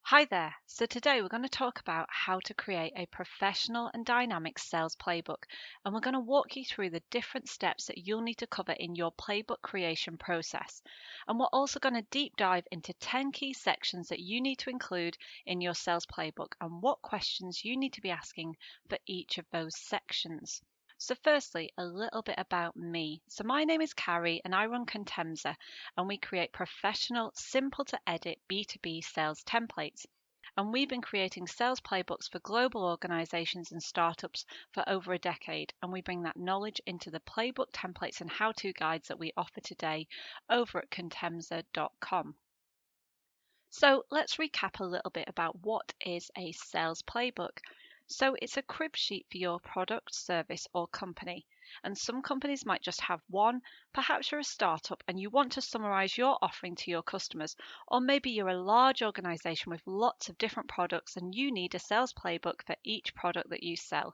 Hi there. So today we're going to talk about how to create a professional and dynamic sales playbook. And we're going to walk you through the different steps that you'll need to cover in your playbook creation process. And we're also going to deep dive into 10 key sections that you need to include in your sales playbook and what questions you need to be asking for each of those sections. So firstly, a little bit about me. So my name is Carrie and I run Contemza, and we create professional, simple to edit B2B sales templates. And we've been creating sales playbooks for global organizations and startups for over a decade. And we bring that knowledge into the playbook templates and how-to guides that we offer today over at contemza.com. So let's recap a little bit about what is a sales playbook. So it's a crib sheet for your product, service, or company. And some companies might just have one. Perhaps you're a startup and you want to summarize your offering to your customers. Or maybe you're a large organization with lots of different products and you need a sales playbook for each product that you sell.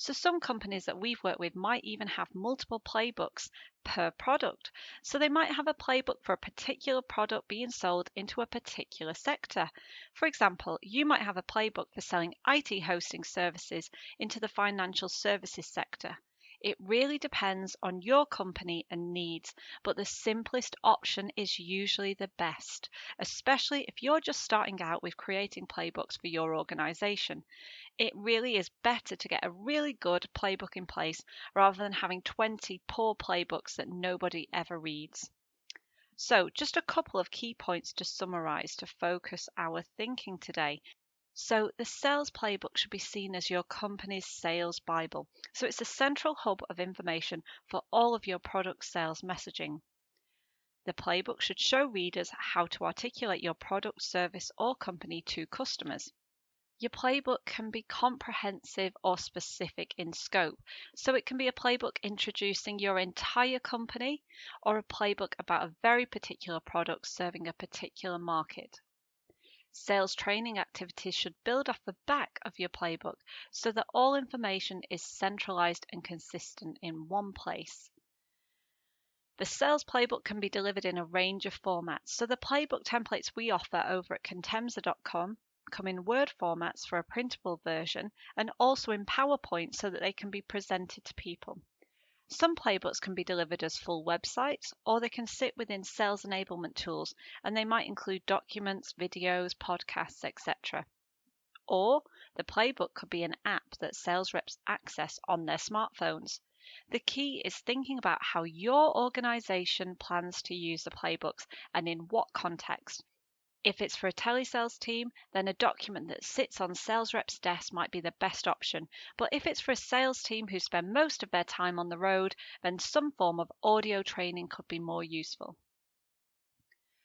So some companies that we've worked with might even have multiple playbooks per product. So they might have a playbook for a particular product being sold into a particular sector. For example, you might have a playbook for selling IT hosting services into the financial services sector. It really depends on your company and needs, but the simplest option is usually the best, especially if you're just starting out with creating playbooks for your organization. It really is better to get a really good playbook in place rather than having 20 poor playbooks that nobody ever reads. So, just a couple of key points to summarize to focus our thinking today. So, the sales playbook should be seen as your company's sales Bible. So, it's a central hub of information for all of your product sales messaging. The playbook should show readers how to articulate your product, service, or company to customers. Your playbook can be comprehensive or specific in scope. So it can be a playbook introducing your entire company or a playbook about a very particular product serving a particular market. Sales training activities should build off the back of your playbook so that all information is centralized and consistent in one place. The sales playbook can be delivered in a range of formats. So the playbook templates we offer over at contemza.com come in Word formats for a printable version and also in PowerPoint so that they can be presented to people. Some playbooks can be delivered as full websites or they can sit within sales enablement tools and they might include documents, videos, podcasts, etc. Or the playbook could be an app that sales reps access on their smartphones. The key is thinking about how your organization plans to use the playbooks and in what context. If it's for a telesales team, then a document that sits on sales reps' desk might be the best option. But if it's for a sales team who spend most of their time on the road, then some form of audio training could be more useful.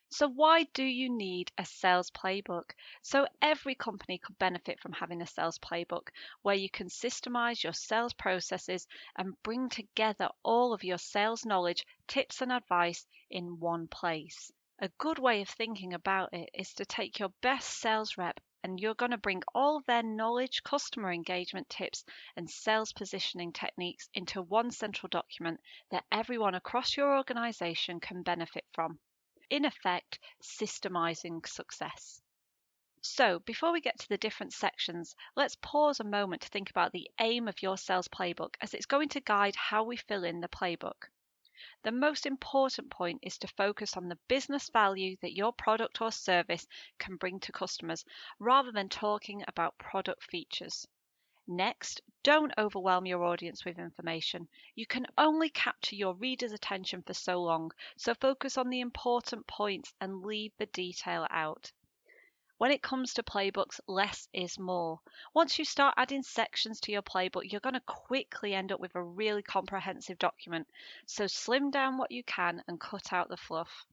So why do you need a sales playbook? So every company could benefit from having a sales playbook where you can systemize your sales processes and bring together all of your sales knowledge, tips and advice in one place. A good way of thinking about it is to take your best sales rep and you're going to bring all their knowledge, customer engagement tips, and sales positioning techniques into one central document that everyone across your organization can benefit from. In effect, systemizing success. So, before we get to the different sections, let's pause a moment to think about the aim of your sales playbook as it's going to guide how we fill in the playbook. The most important point is to focus on the business value that your product or service can bring to customers rather than talking about product features. Next, don't overwhelm your audience with information. You can only capture your reader's attention for so long, so focus on the important points and leave the detail out. When it comes to playbooks, less is more. Once you start adding sections to your playbook, you're going to quickly end up with a really comprehensive document. So slim down what you can and cut out the fluff.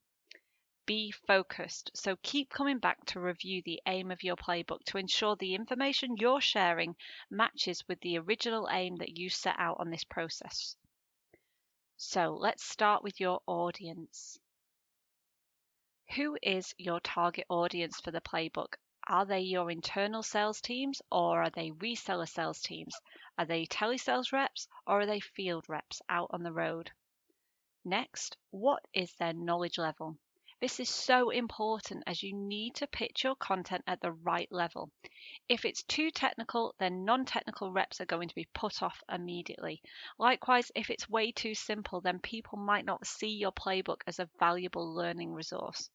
Be focused. So keep coming back to review the aim of your playbook to ensure the information you're sharing matches with the original aim that you set out on this process. So let's start with your audience. Who is your target audience for the playbook? Are they your internal sales teams or are they reseller sales teams? Are they telesales reps or are they field reps out on the road? Next, what is their knowledge level? This is so important as you need to pitch your content at the right level. If it's too technical, then non-technical reps are going to be put off immediately. Likewise, if it's way too simple, then people might not see your playbook as a valuable learning resource.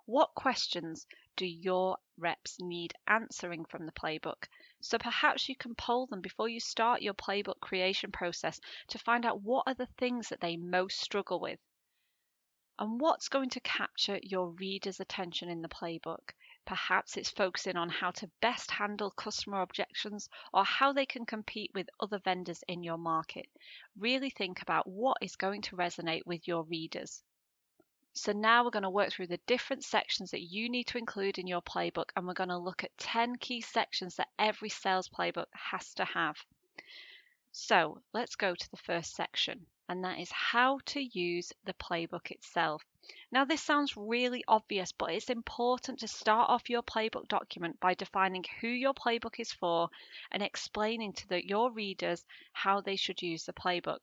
What questions do your reps need answering from the playbook? So perhaps you can poll them before you start your playbook creation process to find out what are the things that they most struggle with. And what's going to capture your reader's attention in the playbook? Perhaps it's focusing on how to best handle customer objections or how they can compete with other vendors in your market. Really think about what is going to resonate with your readers. So now we're going to work through the different sections that you need to include in your playbook, and we're going to look at 10 key sections that every sales playbook has to have. So let's go to the first section, and that is how to use the playbook itself. Now, this sounds really obvious, but it's important to start off your playbook document by defining who your playbook is for and explaining to your readers how they should use the playbook.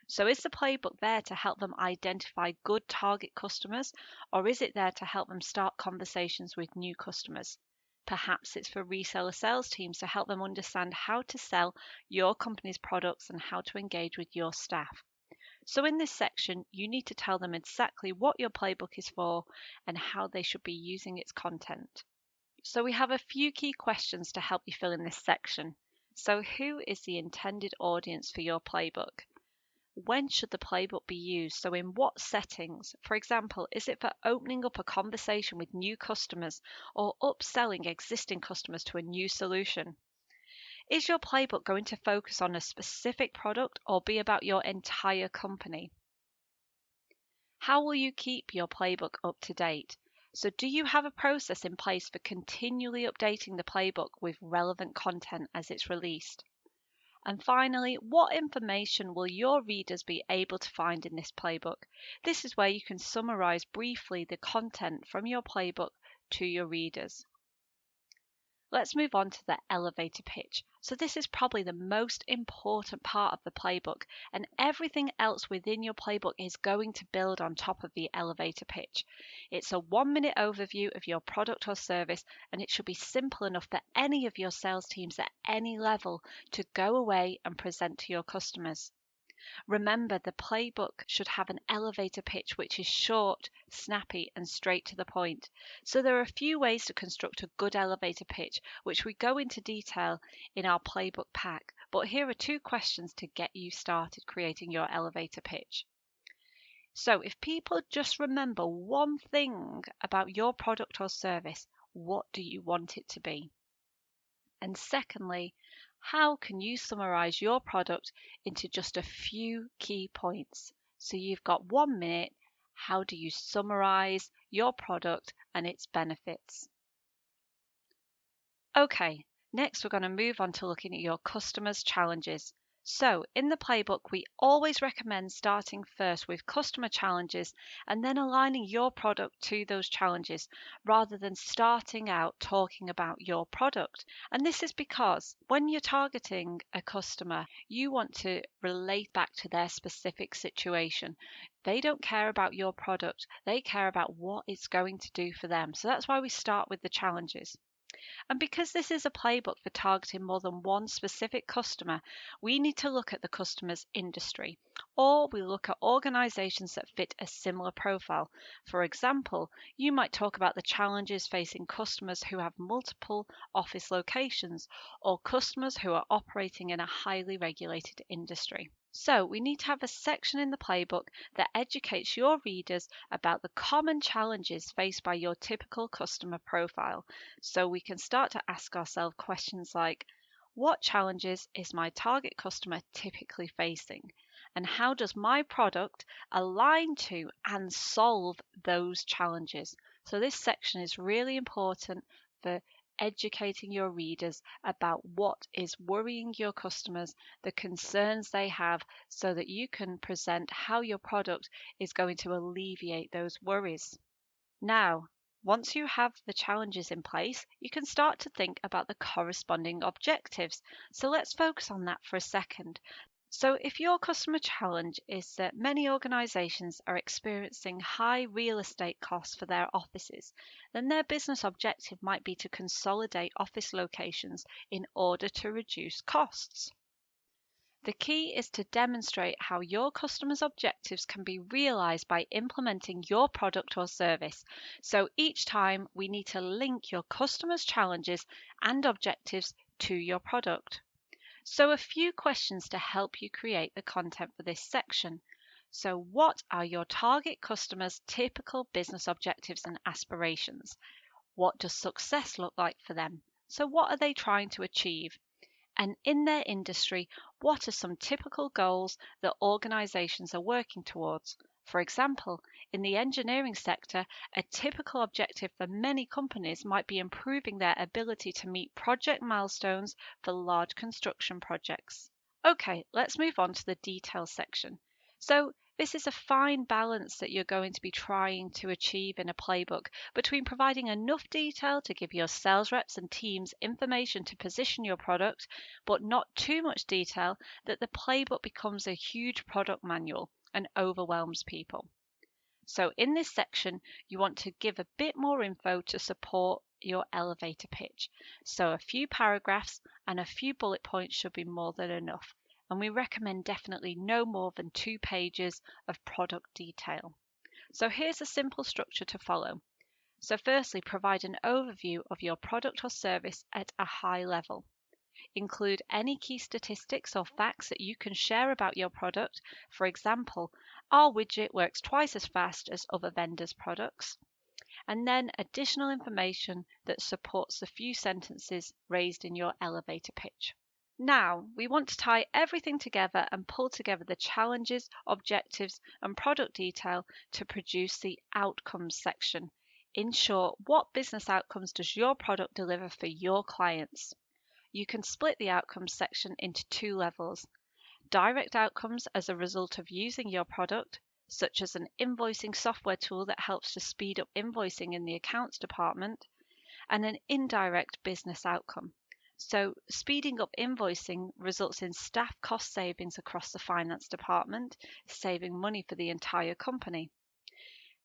So is the playbook there to help them identify good target customers, or is it there to help them start conversations with new customers? Perhaps it's for reseller sales teams to help them understand how to sell your company's products and how to engage with your staff. So in this section, you need to tell them exactly what your playbook is for and how they should be using its content. So we have a few key questions to help you fill in this section. So who is the intended audience for your playbook? When should the playbook be used? So in what settings? For example, is it for opening up a conversation with new customers or upselling existing customers to a new solution? Is your playbook going to focus on a specific product or be about your entire company? How will you keep your playbook up to date? So do you have a process in place for continually updating the playbook with relevant content as it's released? And finally, what information will your readers be able to find in this playbook? This is where you can summarize briefly the content from your playbook to your readers. Let's move on to the elevator pitch. So this is probably the most important part of the playbook, and everything else within your playbook is going to build on top of the elevator pitch. It's a 1-minute overview of your product or service, and it should be simple enough for any of your sales teams at any level to go away and present to your customers. Remember, the playbook should have an elevator pitch which is short, snappy, and straight to the point. So there are a few ways to construct a good elevator pitch, which we go into detail in our playbook pack. But here are 2 questions to get you started creating your elevator pitch. So if people just remember one thing about your product or service, what do you want it to be? And secondly, how can you summarize your product into just a few key points? So you've got 1 minute. How do you summarize your product and its benefits? Okay, next we're going to move on to looking at your customers' challenges. So in the playbook, we always recommend starting first with customer challenges and then aligning your product to those challenges rather than starting out talking about your product. And this is because when you're targeting a customer, you want to relate back to their specific situation. They don't care about your product, they care about what it's going to do for them. So that's why we start with the challenges. And because this is a playbook for targeting more than one specific customer, we need to look at the customer's industry, or we look at organizations that fit a similar profile. For example, you might talk about the challenges facing customers who have multiple office locations, or customers who are operating in a highly regulated industry. So we need to have a section in the playbook that educates your readers about the common challenges faced by your typical customer profile. So we can start to ask ourselves questions like, what challenges is my target customer typically facing? And how does my product align to and solve those challenges? So this section is really important for educating your readers about what is worrying your customers, the concerns they have, so that you can present how your product is going to alleviate those worries. Now, once you have the challenges in place, you can start to think about the corresponding objectives. So let's focus on that for a second. So, if your customer challenge is that many organizations are experiencing high real estate costs for their offices, then their business objective might be to consolidate office locations in order to reduce costs. The key is to demonstrate how your customers' objectives can be realized by implementing your product or service. So each time we need to link your customers' challenges and objectives to your product. So, a few questions to help you create the content for this section. So, what are your target customers' typical business objectives and aspirations? What does success look like for them? So, what are they trying to achieve? And in their industry, what are some typical goals that organizations are working towards? For example, in the engineering sector, a typical objective for many companies might be improving their ability to meet project milestones for large construction projects. Okay, let's move on to the details section. So, this is a fine balance that you're going to be trying to achieve in a playbook between providing enough detail to give your sales reps and teams information to position your product, but not too much detail that the playbook becomes a huge product manual and overwhelms people. So, in this section, you want to give a bit more info to support your elevator pitch. So, a few paragraphs and a few bullet points should be more than enough. And we recommend definitely no more than 2 pages of product detail. So, here's a simple structure to follow. So, firstly, provide an overview of your product or service at a high level. Include any key statistics or facts that you can share about your product. For example, our widget works twice as fast as other vendors' products. And then additional information that supports the few sentences raised in your elevator pitch. Now, we want to tie everything together and pull together the challenges, objectives, and product detail to produce the outcomes section. In short, what business outcomes does your product deliver for your clients? You can split the outcomes section into 2 levels. Direct outcomes as a result of using your product, such as an invoicing software tool that helps to speed up invoicing in the accounts department, and an indirect business outcome. So, speeding up invoicing results in staff cost savings across the finance department, saving money for the entire company.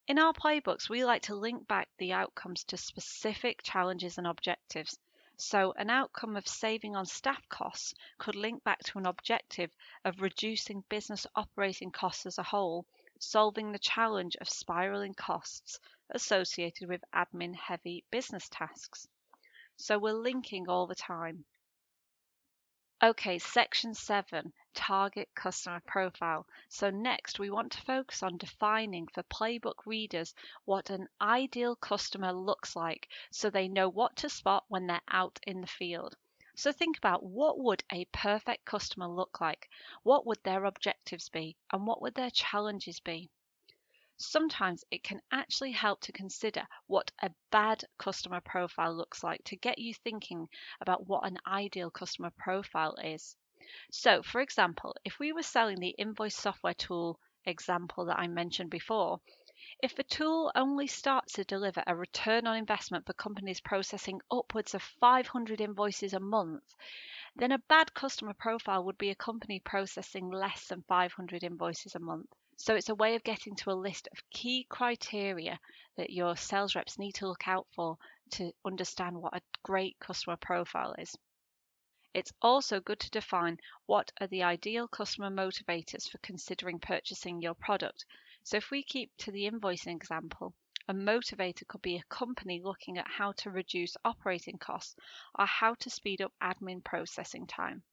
In our playbooks, we like to link back the outcomes to specific challenges and objectives. So, an outcome of saving on staff costs could link back to an objective of reducing business operating costs as a whole, solving the challenge of spiraling costs associated with admin heavy business tasks. So, we're linking all the time. Okay, section 7, target customer profile. So next we want to focus on defining for playbook readers what an ideal customer looks like so they know what to spot when they're out in the field. So think about what would a perfect customer look like? What would their objectives be? And what would their challenges be? Sometimes it can actually help to consider what a bad customer profile looks like to get you thinking about what an ideal customer profile is. So, for example, if we were selling the invoice software tool example that I mentioned before, if the tool only starts to deliver a return on investment for companies processing upwards of 500 invoices a month, then a bad customer profile would be a company processing less than 500 invoices a month. So it's a way of getting to a list of key criteria that your sales reps need to look out for to understand what a great customer profile is. It's also good to define what are the ideal customer motivators for considering purchasing your product. So if we keep to the invoicing example, a motivator could be a company looking at how to reduce operating costs or how to speed up admin processing time.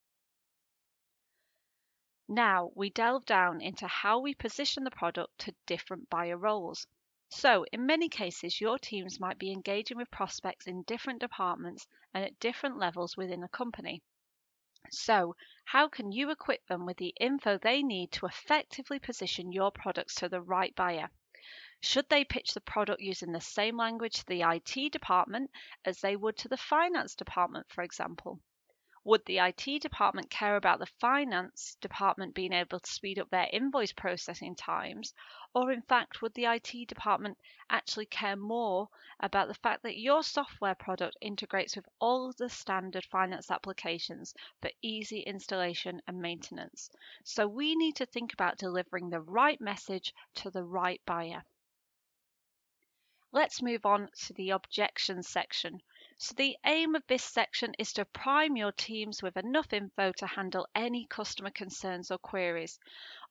Now we delve down into how we position the product to different buyer roles. So, in many cases, your teams might be engaging with prospects in different departments and at different levels within a company. So, how can you equip them with the info they need to effectively position your products to the right buyer? Should they pitch the product using the same language to the IT department as they would to the finance department, for example? Would the IT department care about the finance department being able to speed up their invoice processing times? Or, in fact, would the IT department actually care more about the fact that your software product integrates with all of the standard finance applications for easy installation and maintenance? So, we need to think about delivering the right message to the right buyer. Let's move on to the objections section. So the aim of this section is to prime your teams with enough info to handle any customer concerns or queries.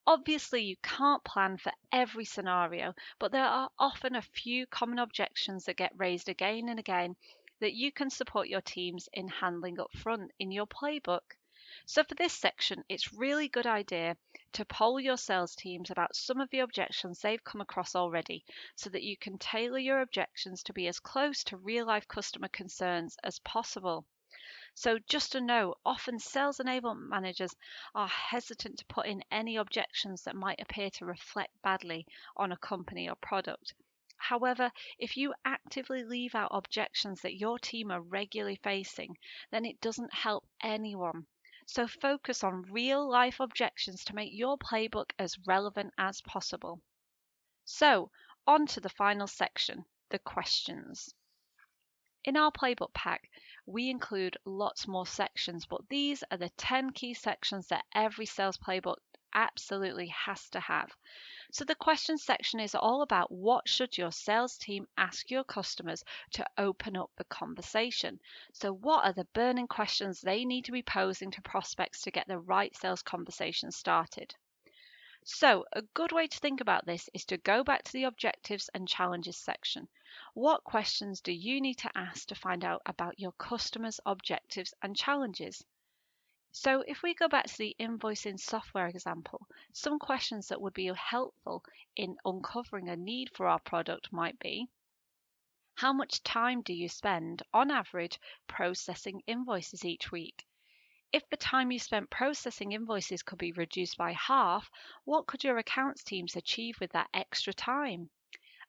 Obviously, you can't plan for every scenario, but there are often a few common objections that get raised again and again that you can support your teams in handling up front in your playbook. So for this section, it's really good idea to poll your sales teams about some of the objections they've come across already so that you can tailor your objections to be as close to real life customer concerns as possible. So just to know, often sales enablement managers are hesitant to put in any objections that might appear to reflect badly on a company or product. However, if you actively leave out objections that your team are regularly facing, then it doesn't help anyone. So focus on real life objections to make your playbook as relevant as possible. So, on to the final section, the questions. In our playbook pack, we include lots more sections, but these are the 10 key sections that every sales playbook absolutely has to have. So the question section is all about what should your sales team ask your customers to open up the conversation. So what are the burning questions they need to be posing to prospects to get the right sales conversation started? So, a good way to think about this is to go back to the objectives and challenges section. What questions do you need to ask to find out about your customers' objectives and challenges? So, if we go back to the invoicing software example, some questions that would be helpful in uncovering a need for our product might be: how much time do you spend on average processing invoices each week? If the time you spent processing invoices could be reduced by half, what could your accounts teams achieve with that extra time?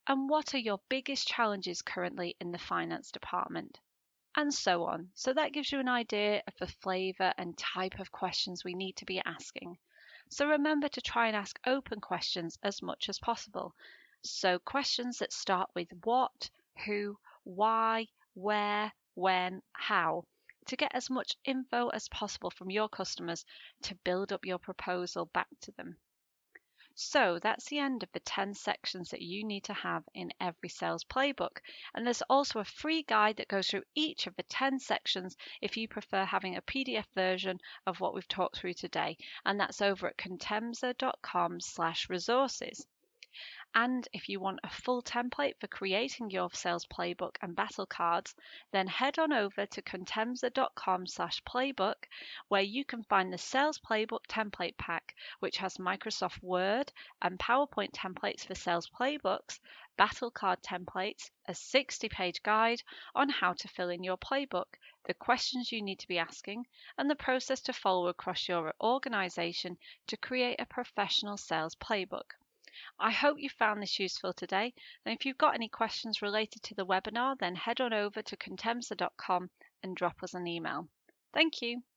And what are your biggest challenges currently in the finance department? And so on. So that gives you an idea of the flavour and type of questions we need to be asking. So remember to try and ask open questions as much as possible. So questions that start with what, who, why, where, when, how, to get as much info as possible from your customers to build up your proposal back to them. So that's the end of the 10 sections that you need to have in every sales playbook. And there's also a free guide that goes through each of the 10 sections if you prefer having a PDF version of what we've talked through today. And that's over at contemza.com/resources. And if you want a full template for creating your sales playbook and battle cards, then head on over to contemza.com/playbook, where you can find the sales playbook template pack, which has Microsoft Word and PowerPoint templates for sales playbooks, battle card templates, a 60-page guide on how to fill in your playbook, the questions you need to be asking, and the process to follow across your organization to create a professional sales playbook. I hope you found this useful today. And if you've got any questions related to the webinar, then head on over to contemza.com and drop us an email. Thank you.